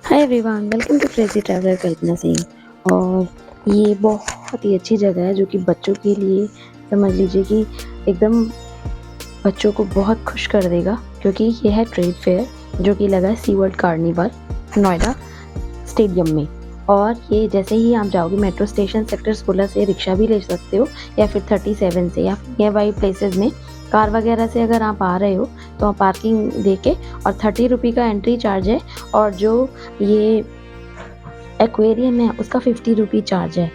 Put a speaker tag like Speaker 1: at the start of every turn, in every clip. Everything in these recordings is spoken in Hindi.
Speaker 1: Hi everyone, welcome to crazy traveller Kalpana Singh. और ये बहुत ही अच्छी जगह है जो कि बच्चों के लिए समझ लीजिए कि एकदम बच्चों को बहुत खुश कर देगा, क्योंकि ये है ट्रेड फेयर जो कि लगा है सी वर्ल्ड कार्निवल नोएडा स्टेडियम में। और ये जैसे ही आप जाओगे मेट्रो स्टेशन सेक्टर 16 से रिक्शा भी ले सकते हो, या फिर 37 से, या नियर बाई प्लेसेस में कार वगैरह से अगर आप आ रहे हो तो आप पार्किंग दे के, और 30 रुपये का एंट्री चार्ज है, और जो ये एक्वेरियम है उसका 50 रुपी चार्ज है।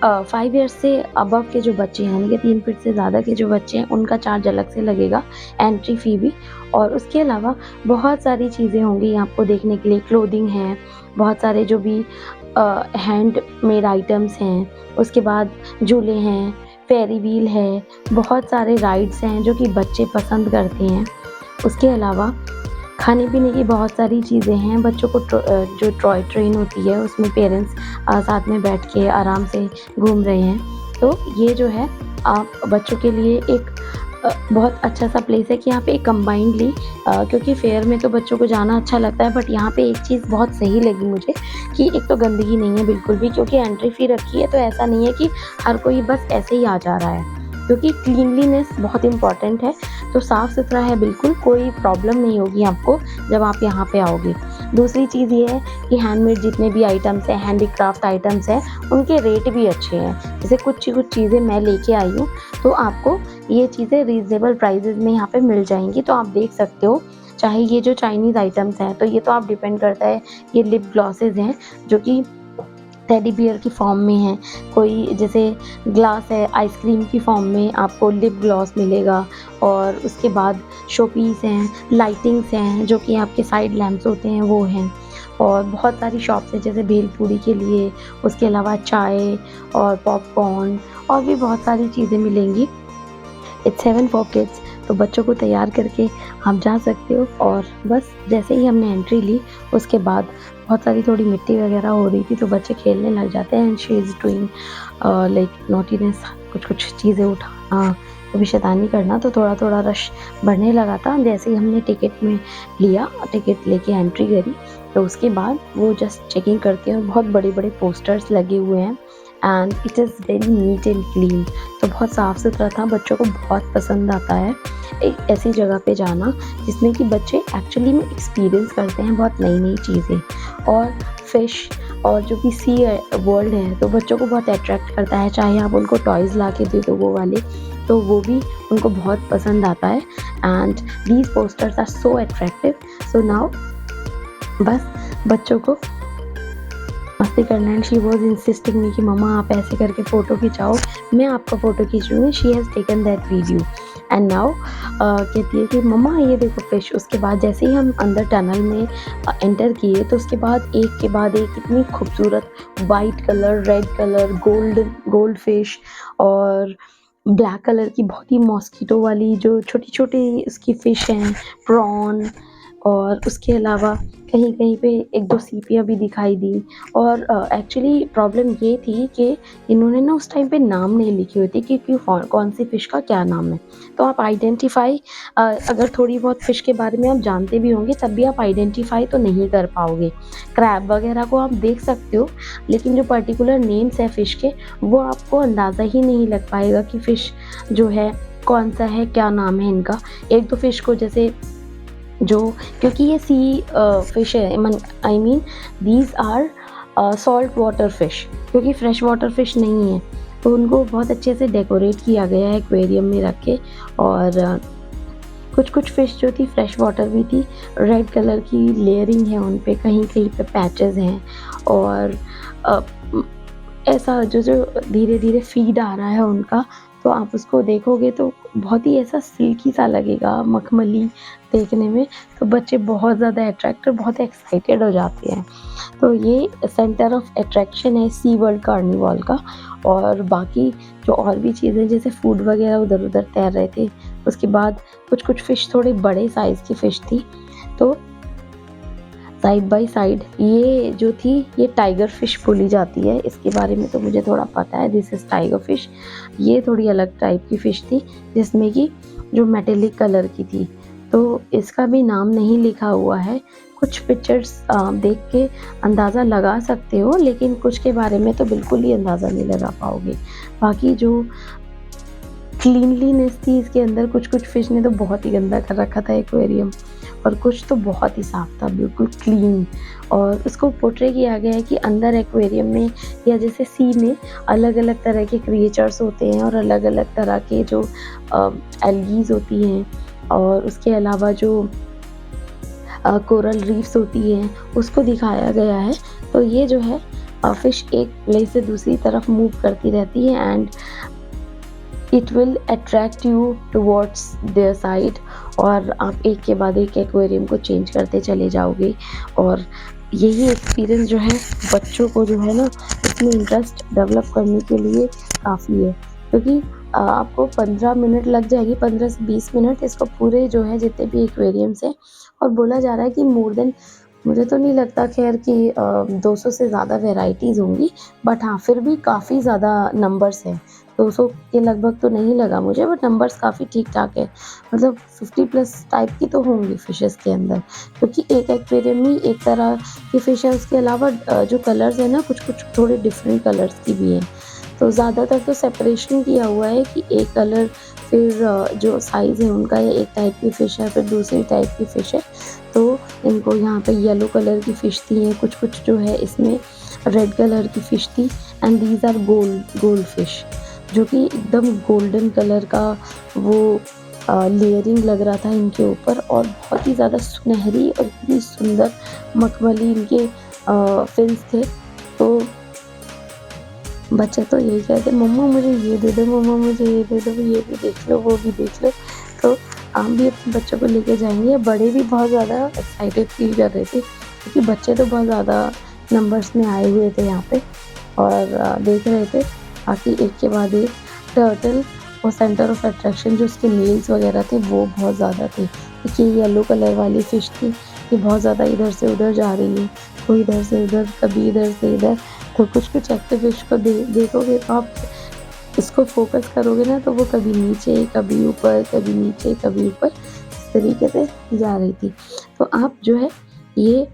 Speaker 1: 5 ईयर्स से अबव के जो बच्चे हैं, यानी कि 3 फीट से ज़्यादा के जो बच्चे हैं, उनका चार्ज अलग से लगेगा, एंट्री फ़ी भी। और उसके अलावा बहुत सारी चीज़ें होंगी आपको देखने के लिए, क्लोथिंग है, बहुत सारे जो भी हैंड मेड आइटम्स हैं, उसके बाद झूले हैं, फेरी व्हील है, बहुत सारे राइड्स हैं जो कि बच्चे पसंद करते हैं। उसके अलावा खाने पीने की बहुत सारी चीज़ें हैं। बच्चों को जो टॉय ट्रेन होती है उसमें पेरेंट्स साथ में बैठ के आराम से घूम रहे हैं। तो ये जो है आप बच्चों के लिए एक बहुत अच्छा सा प्लेस है कि यहाँ पे एक कंबाइंडली, क्योंकि फेयर में तो बच्चों को जाना अच्छा लगता है, बट यहाँ पे एक चीज़ बहुत सही लगी मुझे कि एक तो गंदगी नहीं है बिल्कुल भी, क्योंकि एंट्री फ़ी रखी है, तो ऐसा नहीं है कि हर कोई बस ऐसे ही आ जा रहा है, क्योंकि क्लीनलीनेस बहुत इम्पॉर्टेंट है। तो साफ़ सुथरा है बिल्कुल, कोई प्रॉब्लम नहीं होगी आपको जब आप यहाँ पे आओगे। दूसरी चीज़ ये है कि हैंडमेड जितने भी आइटम्स हैं, हैंडीक्राफ्ट आइटम्स हैं, उनके रेट भी अच्छे हैं। जैसे कुछ चीज़ें मैं लेके आई हूँ, तो आपको ये चीज़ें रीज़नेबल प्राइसेस में यहाँ पे मिल जाएंगी, तो आप देख सकते हो। चाहे ये जो चाइनीज़ आइटम्स हैं, तो ये तो आप डिपेंड करता है। ये लिप ग्लॉसेस हैं जो कि टेडी बियर की फॉर्म में है, कोई जैसे ग्लास है, आइसक्रीम की फॉर्म में आपको लिप ग्लॉस मिलेगा। और उसके बाद शोपीस हैं, लाइटिंग्स हैं जो कि आपके साइड लैंप्स होते हैं वो हैं। और बहुत सारी शॉप्स हैं जैसे भेलपूरी के लिए, उसके अलावा चाय और पॉपकॉर्न, और भी बहुत सारी चीज़ें मिलेंगी। इट्स 7 फॉर किड्स, तो बच्चों को तैयार करके आप जा सकते हो। और बस जैसे ही हमने एंट्री ली, उसके बाद बहुत सारी थोड़ी मिट्टी वगैरह हो रही थी, तो बच्चे खेलने लग जाते हैं। And she is doing like naughtiness, कुछ चीज़ें उठाना, कभी शैतानी करना, तो थोड़ा थोड़ा रश बढ़ने लगा था। जैसे ही हमने टिकट में लिया, टिकट लेके एंट्री करी, तो उसके बाद वो जस्ट चेकिंग करते हैं। और बहुत बड़े बड़े पोस्टर्स लगे हुए हैं, and it is very neat and clean, तो बहुत साफ़ सुथरा था। बच्चों को बहुत पसंद आता है एक ऐसी जगह पे जाना जिसमें कि बच्चे एक्चुअली में एक्सपीरियंस करते हैं बहुत नई नई चीज़ें। और फ़िश और जो भी सी वर्ल्ड है, तो बच्चों को बहुत अट्रैक्ट करता है। चाहे आप उनको टॉयज़ ला के दे दो वो वाले, तो वो भी उनको बहुत पसंद आता है। And these posters are so attractive. So now बस बच्चों को मस्ती करना। And she was insisting me कि मम्मा आप ऐसे करके फ़ोटो खिंचाओ, मैं आपका फ़ोटो खींचूँगी। She has taken that video and now कहती है कि मम्मा ये देखो फ़िश। उसके बाद जैसे ही हम अंदर टनल में एंटर किए, तो उसके बाद एक के बाद एक इतनी खूबसूरत white colour, red colour, gold fish, और ब्लैक कलर की बहुत ही मॉस्किटो वाली जो छोटी-छोटी उसकी फ़िश हैं, प्रॉन। और उसके अलावा कहीं-कहीं पे 1-2 सीपियाँ भी दिखाई दी। और एक्चुअली प्रॉब्लम ये थी कि इन्होंने ना उस टाइम पे नाम नहीं लिखे हुए थे कि कौन सी फ़िश का क्या नाम है। तो आप आइडेंटिफ़ाई, अगर थोड़ी बहुत फ़िश के बारे में आप जानते भी होंगे, तब भी आप आइडेंटिफ़ाई तो नहीं कर पाओगे। क्रैब वगैरह को आप देख सकते हो, लेकिन जो पर्टिकुलर नेम्स हैं फ़िश के, वो आपको अंदाज़ा ही नहीं लग पाएगा कि फ़िश जो है कौन-सा है, क्या नाम है इनका। 1-2 फ़िश को जैसे जो, क्योंकि ये सी फिश है, I mean these are salt water fish, क्योंकि फ्रेश वाटर फिश नहीं है, तो उनको बहुत अच्छे से डेकोरेट किया गया है एक्वेरियम में रख के। और कुछ कुछ फ़िश जो थी फ्रेश वाटर भी थी, रेड कलर की लेयरिंग है उन पे, कहीं कहीं पे पैचेस हैं। और अ, ऐसा जो जो धीरे धीरे फीड आ रहा है उनका, तो आप उसको देखोगे तो बहुत ही ऐसा सिल्की सा लगेगा, मखमली देखने में। तो बच्चे बहुत ज़्यादा अट्रैक्ट और बहुत एक्साइटेड हो जाते हैं। तो ये सेंटर ऑफ अट्रैक्शन है सी वर्ल्ड कार्निवल का। और बाकी जो और भी चीज़ें जैसे फूड वगैरह उधर उधर तैर रहे थे। उसके बाद कुछ कुछ फ़िश थोड़े बड़े साइज़ की फ़िश थी, तो साइड बाय साइड ये जो थी, ये टाइगर फिश बोली जाती है। इसके बारे में तो मुझे थोड़ा पता है, दिस इज़ टाइगर फिश। ये थोड़ी अलग टाइप की फ़िश थी, जिसमें कि जो मेटेलिक कलर की थी। तो इसका भी नाम नहीं लिखा हुआ है। कुछ पिक्चर्स देख के अंदाज़ा लगा सकते हो, लेकिन कुछ के बारे में तो बिल्कुल ही अंदाज़ा नहीं लगा पाओगे। बाकी जो क्लीनलीनेस थी इसके अंदर, कुछ-कुछ फ़िश ने तो बहुत ही गंदा कर रखा था एक्वेरियम, और कुछ तो बहुत ही साफ़ था, बिल्कुल क्लीन। और उसको पोर्ट्रे किया गया है कि अंदर एक्वेरियम में या जैसे सी में अलग-अलग तरह के क्रिएचर्स होते हैं और अलग-अलग तरह के जो एल्गीज़ होती हैं, और उसके अलावा जो कोरल रीफ्स होती हैं, उसको दिखाया गया है। तो ये जो है फ़िश एक प्लेस से दूसरी तरफ मूव करती रहती है, and it will attract you towards their side, और आप एक के बाद एक एक्वेरियम को चेंज करते चले जाओगे। और यही एक्सपीरियंस जो है बच्चों को जो है ना इसमें इंटरेस्ट डेवलप करने के लिए काफ़ी है, क्योंकि आपको 15 मिनट लग जाएगी, 15 से 20 मिनट इसको पूरे जो है जितने भी एक्वेरियम्स हैं। और बोला जा रहा है कि मोर देन, मुझे तो नहीं लगता खैर कि 200 से ज़्यादा वैराइटीज़ होंगी, बट हाँ, फिर भी काफ़ी ज़्यादा नंबर्स हैं। 200 के लगभग तो नहीं लगा मुझे, बट नंबर्स काफ़ी ठीक-ठाक है। मतलब 50 प्लस टाइप की तो होंगी फिशेज़ के अंदर, क्योंकि एक एक्वेरियम में एक तरह की फिश है, उसके अलावा जो कलर्स हैं ना, कुछ-कुछ थोड़े डिफरेंट कलर्स की भी हैं। तो ज़्यादातर तो सेपरेशन किया हुआ है कि एक कलर, फिर जो साइज़ है उनका, ये एक टाइप की फ़िश है, फिर दूसरी टाइप की फ़िश है। तो इनको यहाँ पे येलो कलर की फ़िश थी हैं, कुछ-कुछ जो है इसमें रेड कलर की फ़िश थी, and these are gold fish, जो कि एकदम गोल्डन कलर का वो लेयरिंग लग रहा था इनके ऊपर, और बहुत ही ज़्यादा सुनहरी और इतनी सुंदर मखमली इनके फिन्स थे। तो बच्चे तो यही कहते, मम्मा मुझे ये दे दो, मम्मा मुझे ये दे दो, ये भी देख लो, वो भी देख लो। तो हम भी अपने बच्चों को लेके जाएँगे। बड़े भी बहुत ज़्यादा एक्साइटेड फ़ील कर रहे थे, क्योंकि बच्चे तो बहुत ज़्यादा नंबर्स में आए हुए थे यहाँ पे, और देख रहे थे। बाकी एक के बाद एक टर्टल और सेंटर ऑफ अट्रैक्शन जो उसके नेल्स वगैरह थे वो बहुत ज़्यादा थे। देखिए येलो कलर वाली फ़िश थी, ये बहुत ज़्यादा इधर से उधर जा रही है, कोई इधर से उधर, कभी इधर से इधर। तो कुछ-कुछ एक्टिव फ़िश को देखोगे तो आप इसको फ़ोकस करोगे ना, तो वो कभी नीचे, कभी ऊपर, कभी नीचे, कभी ऊपर, इस तरीके से जा रही थी। तो आप जो है ये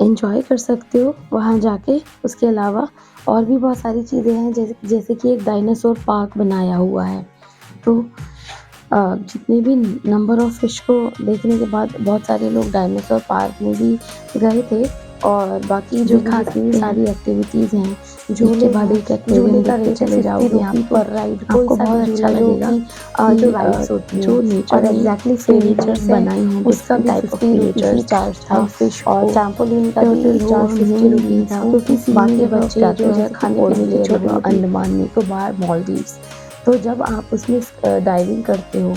Speaker 1: एन्जॉय कर सकते हो वहाँ जाके। उसके अलावा और भी बहुत सारी चीज़ें हैं, जैसे कि एक डायनासोर पार्क बनाया हुआ है। तो जितने भी नंबर ऑफ फ़िश को देखने के बाद बहुत सारे लोग डायनासोर पार्क में भी गए थे, और बाकी जो भी जितनी सारी एक्टिविटीज़ हैं, झूले बाद एक एक्वेरियम देखते चले जाओगे आप, पर राइड आपको बहुत अच्छा लगेगा। जो राइड्स होती हैं जो नेचर और एग्जैक्टली क्रिएचर्स बनाई हैं, उसका भी 50 रुपीज़ चार्ज था, फिश और ट्रैम्पोलिन का भी चार्ज 50 रुपीज़ था, क्योंकि बाकी बच्चे जो है खाने पीने की छोटी अंडमान निकोबार, मालदीव्स। तो जब आप उसमें डाइविंग करते हो,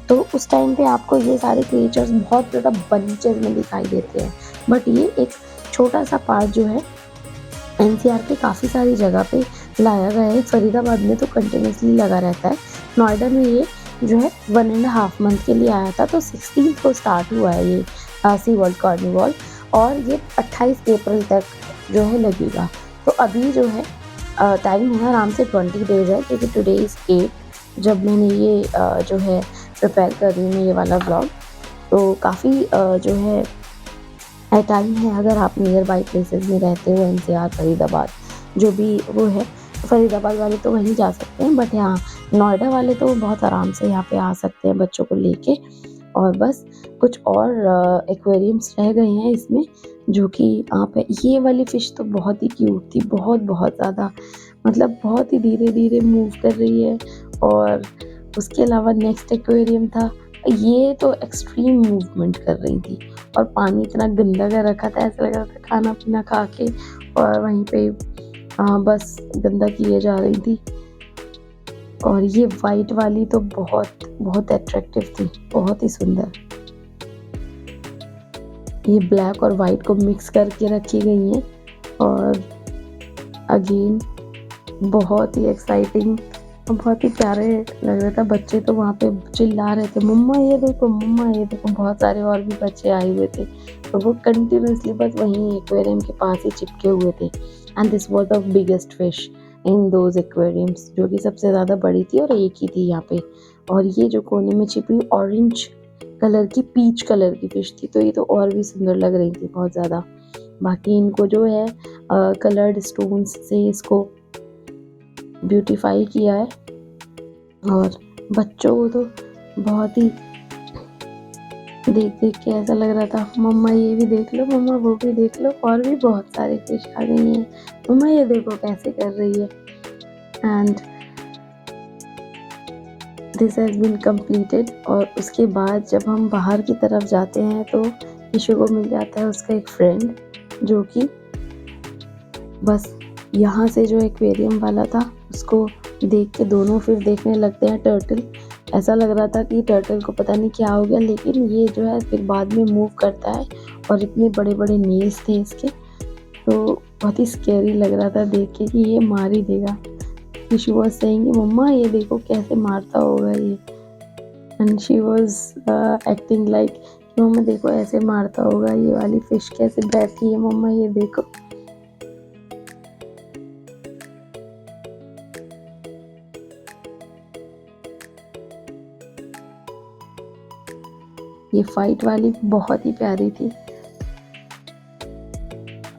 Speaker 1: तो उस टाइम पे आपको ये सारे क्रिएचर्स बहुत ज़्यादा बंचेज़ में दिखाई देते हैं। बट ये एक छोटा-सा पार्ट जो है एनसीआर के काफ़ी सारी जगह पे लाया गया है। फरीदाबाद में तो कंटिन्यूअसली लगा रहता है। नोएडा में ये जो है 1 एंड हाफ मंथ के लिए आया था, तो 16th को स्टार्ट हुआ है ये सी वर्ल्ड कार्निवल, और ये 28 अप्रैल तक जो है लगेगा। तो अभी जो है टाइम है आराम से 20 डेज़ है, क्योंकि टुडे इज़ 8 जब मैंने ये जो है प्रिपेयर कर रही हूँ मैं ये वाला व्लॉग। तो काफ़ी जो है टाइम है, अगर आप नियर बाई प्लेसेस में रहते हो, एनसीआर, फरीदाबाद, जो भी वो है, फरीदाबाद वाले तो वहीं जा सकते हैं, बट यहाँ नोएडा वाले तो बहुत आराम से यहाँ पे आ सकते हैं बच्चों को लेके। और बस कुछ और एक्वेरियम्स रह गए हैं इसमें, जो कि आप, ये वाली फ़िश तो बहुत ही क्यूट थी, बहुत ज़्यादा, मतलब बहुत ही धीरे-धीरे मूव कर रही है। और उसके अलावा नेक्स्ट एक्वेरियम था, ये तो एक्सट्रीम मूवमेंट कर रही थी, और पानी इतना गंदा कर रखा था, ऐसा लग रहा था खाना-पीना खा के और वहीं पे बस गंदा किए जा रही थी। और ये वाइट वाली तो बहुत अट्रैक्टिव थी, बहुत ही सुंदर। ये ब्लैक और वाइट को मिक्स करके रखी गई हैं, और अगेन बहुत ही एक्साइटिंग और बहुत ही प्यारे लग रहा था। बच्चे तो वहाँ पे चिल्ला रहे थे, मम्मा ये देखो, मम्मा ये देखो। बहुत सारे और भी बच्चे आए हुए थे, तो वो कंटिन्यूअसली बस वहीं एक्वेरियम के पास ही चिपके हुए थे। And this was the biggest fish in those aquariums, जो कि सबसे ज़्यादा बड़ी थी और एक ही थी यहाँ पे। और ये जो कोने में छिपी ऑरेंज कलर की पीच कलर की फिश थी, तो ये तो और भी सुंदर लग रही थी बहुत ज़्यादा। बाकी इनको जो है कलर्ड स्टोन्स से इसको ब्यूटीफाई किया है और बच्चों को तो बहुत ही देख देख के ऐसा लग रहा था मम्मा ये भी देख लो, मम्मा वो भी देख लो, और भी बहुत सारे फिश आ गई हैं, मम्मा ये देखो कैसे कर रही है। And this has been completed. और उसके बाद जब हम बाहर की तरफ जाते हैं तो ईशु को मिल जाता है उसका एक फ्रेंड, जो कि बस यहाँ से जो एक्वेरियम वाला था उसको देख के दोनों फिर देखने लगते हैं टर्टल। ऐसा लग रहा था कि टर्टल को पता नहीं क्या हो गया, लेकिन ये जो है फिर बाद में मूव करता है और इतने बड़े बड़े नेल्स थे इसके, तो बहुत ही स्कैरी लग रहा था देख के कि ये मार ही देगा। शी वॉज सेइंग मम्मा ये देखो कैसे मारता होगा ये, and she was acting like मम्मा देखो ऐसे मारता होगा, ये वाली फिश कैसे बैठी है मम्मा ये देखो। ये फाइट वाली बहुत ही प्यारी थी।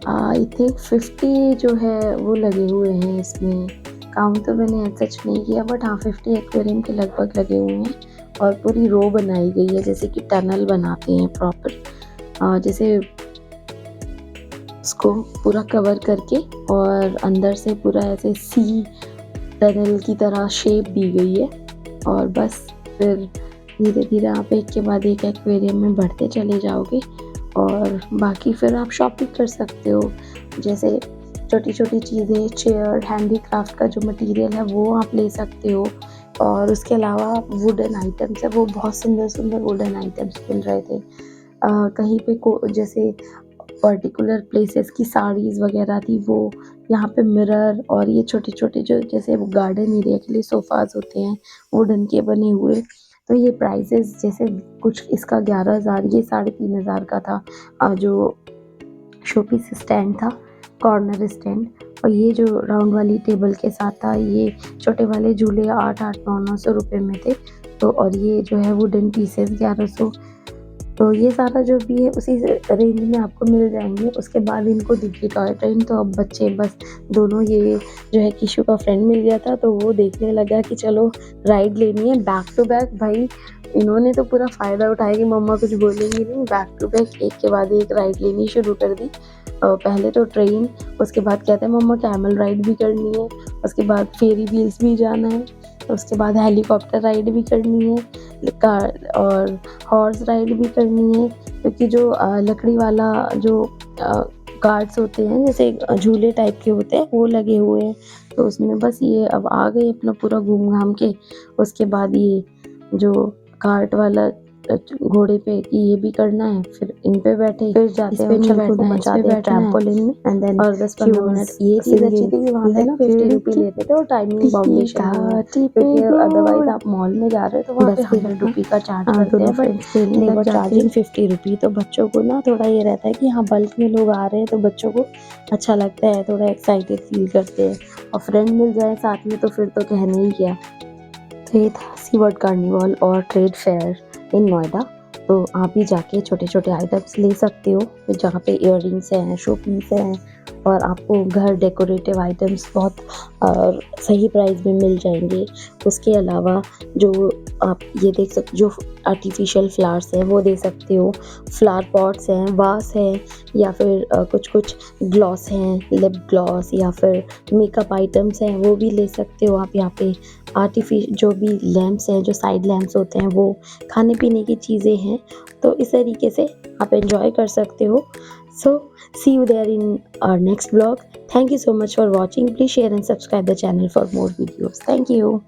Speaker 1: आई थिंक 50 जो है वो लगे हुए हैं इसमें, काउंट तो मैंने सच नहीं किया, बट हाँ 50 एक्वेरियम के लगभग लगे हुए हैं। और पूरी रो बनाई गई है जैसे कि टनल बनाते हैं प्रॉपर, जैसे उसको पूरा कवर करके और अंदर से पूरा ऐसे सी टनल की तरह शेप दी गई है। और बस फिर धीरे धीरे आप एक के बाद एक एक्वेरियम में बढ़ते चले जाओगे और बाकी फिर आप शॉपिंग कर सकते हो, जैसे छोटी छोटी चीज़ें, चेयर, हैंडीक्राफ्ट का जो मटेरियल है वो आप ले सकते हो। और उसके अलावा वुडन आइटम्स है, वो बहुत सुंदर सुंदर वुडन आइटम्स मिल रहे थे। कहीं पे जैसे पर्टिकुलर प्लेसेस की साड़ीज़ वगैरह थी, वो यहाँ पे मिरर और ये छोटे छोटे जो जैसे वो गार्डन एरिया के लिए सोफ़ाज़ होते हैं वुडन के बने हुए, तो ये प्राइसेस जैसे कुछ इसका 11,000, ये 3,500 का था। जो शोपीस स्टैंड था, कॉर्नर स्टैंड, और ये जो राउंड वाली टेबल के साथ था, ये छोटे वाले झूले 800 900 रुपये में थे। तो और ये जो है वुडन पीसेस 1100। तो ये सारा जो भी है उसी रेंज में आपको मिल जाएंगे। उसके बाद इनको दिखी टॉय ट्रेन, तो अब बच्चे बस दोनों, ये जो है किशु का फ्रेंड मिल गया था तो वो देखने लगा कि चलो राइड लेनी है बैक टू बैक। भाई इन्होंने तो पूरा फ़ायदा उठाया कि मम्मा कुछ बोलेंगी नहीं, बैक टू बैक एक के बाद एक राइड लेनी शुरू कर दी। पहले तो ट्रेन, उसके बाद कहते हैं मम्मा कैमल राइड भी करनी है, उसके बाद फेरी व्हील्स भी जाना है, उसके बाद हेलीकॉप्टर राइड भी करनी है, कार और हॉर्स राइड भी करनी है, क्योंकि जो लकड़ी वाला जो कार्ड्स होते हैं जैसे झूले टाइप के होते हैं वो लगे हुए हैं। तो उसमें बस ये अब आ गए अपना पूरा घूम घाम के। उसके बाद ये जो कार्ट वाला घोड़े पे कि ये भी करना है, फिर इन पे बैठे, फिर जाते हैं उछल कूद मचाते हैं ट्रैम्पोलिन में, एंड देन और 10-15 मिनट। ये चीज़ अच्छी थी कि वहाँ पे ना 50 रुपये लेते थे और टाइमिंग बाउंडेशन है, क्योंकि अदरवाइज आप मॉल में जा रहे हो तो वहाँ पे 100 रुपये का चार्ज करते हैं, बट दे वर चार्जिंग 50 रुपये। तो बच्चों को ना थोड़ा ये रहता है कि हाँ बल्क में लोग आ रहे हैं तो बच्चों को अच्छा लगता है, थोड़ा एक्साइटेड फील करते हैं, और फ्रेंड मिल जाए साथ में तो फिर तो कहने ही क्या। तो ये था सी वर्ल्ड कार्निवल और ट्रेड फेयर इन नोएडा। तो आप भी जाके छोटे छोटे आइटम्स ले सकते हो, जहाँ पे इयररिंग्स हैं, शो पीस हैं, और आपको घर डेकोरेटिव आइटम्स बहुत सही प्राइस में मिल जाएंगे। उसके अलावा जो आप ये देख सकते, जो आर्टिफिशियल फ्लावर्स हैं वो दे सकते हो, फ्लावर पॉट्स हैं, वास हैं, या फिर कुछ कुछ ग्लॉस हैं, लिप ग्लॉस, या फिर मेकअप आइटम्स हैं वो भी ले सकते हो आप। यहाँ पे जो भी लैम्प्स हैं, जो साइड लैम्प्स होते हैं, वो खाने पीने की चीज़ें हैं। तो इस तरीके से आप एंजॉय कर सकते हो। So see you there in our next blog. Thank you so much for watching. Please share and subscribe the channel for more videos. Thank you.